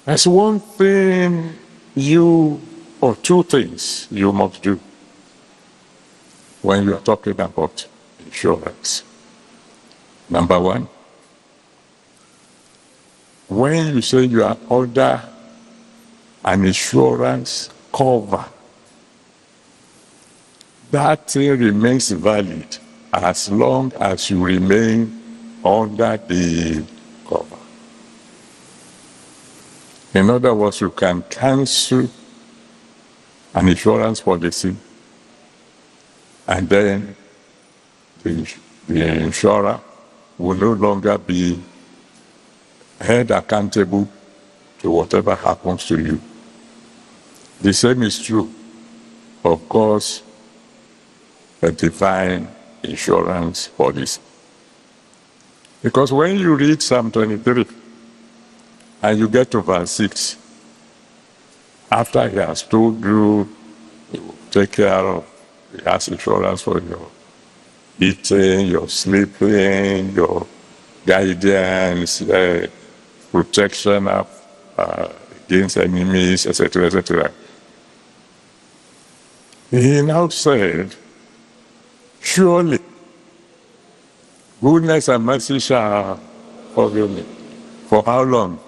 There's one thing or two things you must do when you are talking about insurance. Number one, when you say you are under an insurance cover, that thing remains valid as long as you remain under the cover. In other words, you can cancel an insurance policy and then the insurer will no longer be held accountable to whatever happens to you. The same is true, of course, a divine insurance policy. Because when you read Psalm 23 and you get to verse 6, after he has told you, he will take care of, he has insurance for your eating, your sleeping, your guidance, protection against enemies, etc., etc. He now said, surely goodness and mercy shall follow me. For how long?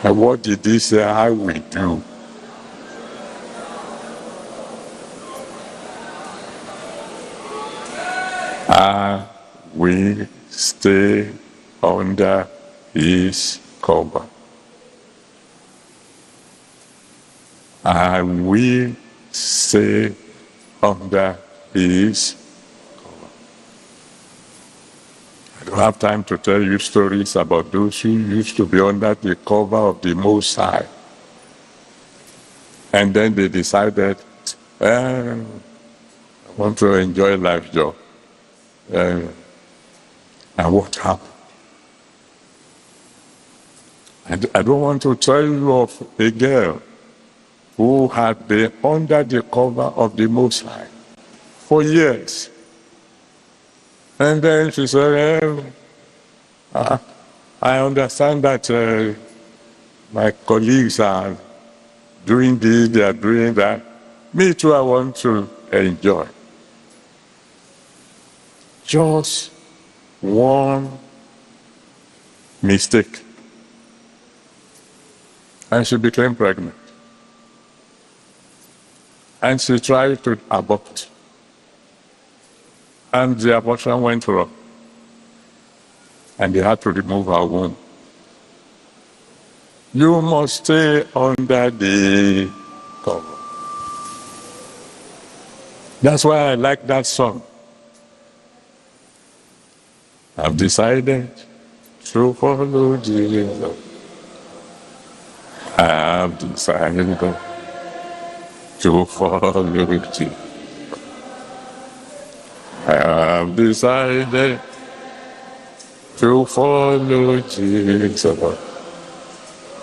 And what did he say I will do? I will stay under his cover. I will stay under his cover. I don't have time to tell you stories about those who used to be under the cover of the Most High. And then they decided, I want to enjoy life, Joe. And what happened? I don't want to tell you of a girl who had been under the cover of the Most High for years. And then she said, I understand that my colleagues are doing this, they are doing that. Me too, I want to enjoy. Just one mistake. And she became pregnant. And she tried to abort. And the abortion went wrong. And they had to remove her womb. You must stay under the cover. That's why I like that song. I've decided to follow Jesus. I have decided to follow Jesus. I have decided to follow Jesus.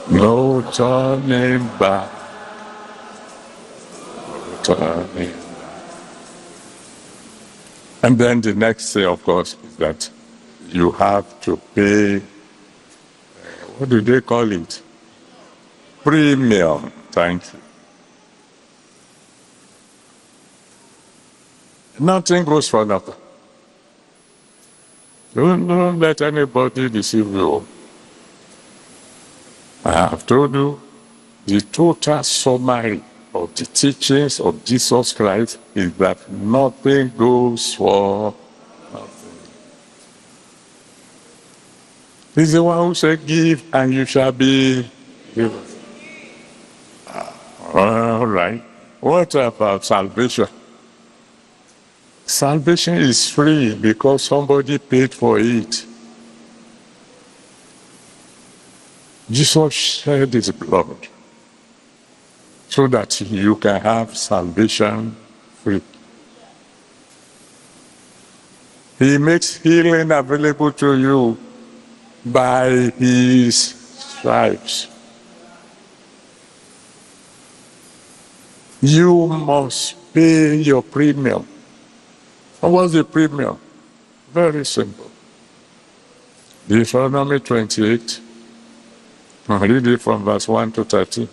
No turning back. No turning back. And then the next thing, of course, is that you have to pay, what do they call it? Premium. Thank you. Nothing goes for nothing. Don't let anybody deceive you. I have told you the total summary of the teachings of Jesus Christ is that nothing goes for nothing. He's the one who said, give and you shall be given. All right. What about salvation? Salvation is free because somebody paid for it. Jesus shed his blood so that you can have salvation free. He makes healing available to you by his stripes. You must pay your premium. And what's the premium? Very simple. Deuteronomy 28, Read it from verse 1 to 13.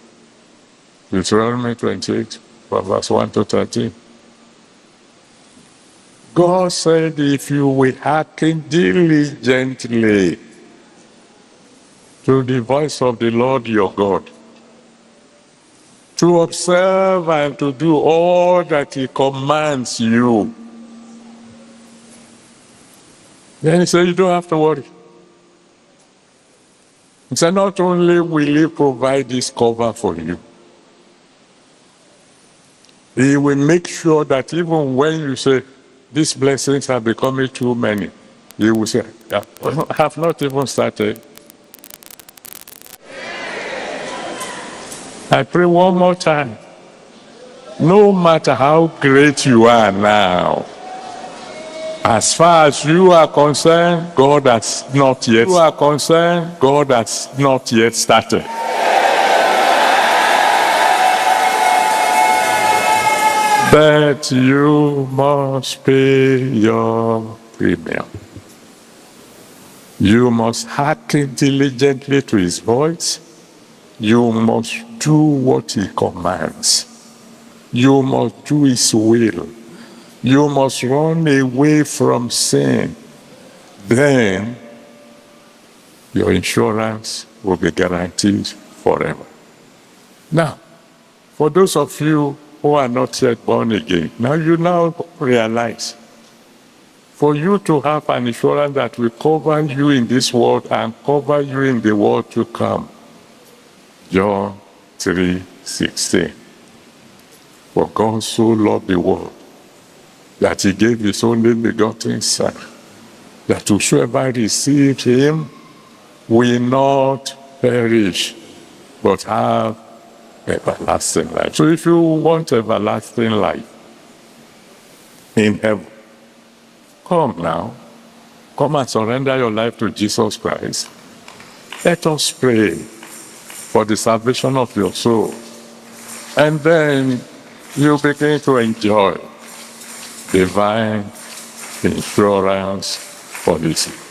Deuteronomy 28, from verse 1 to 13. God said, if you will hearken diligently to the voice of the Lord your God, to observe and to do all that he commands you, then he said, you don't have to worry. He said, not only will he provide this cover for you, he will make sure that even when you say, these blessings are becoming too many, he will say, yeah, I have not even started. I pray one more time. No matter how great you are now, as far as you are concerned, God has not yet. You are concerned, God has not yet started. But you must pay your premium. You must hearken diligently to his voice. You must do what he commands. You must do his will. You must run away from sin. Then your insurance will be guaranteed forever. Now, for those of you who are not yet born again, now you realize, for you to have an insurance that will cover you in this world and cover you in the world to come, John 3:16. For God so loved the world that he gave his only begotten Son, that whosoever received him will not perish, but have everlasting life. So if you want everlasting life in heaven, come now. Come and surrender your life to Jesus Christ. Let us pray for the salvation of your soul. And then you begin to enjoy divine insurance policy.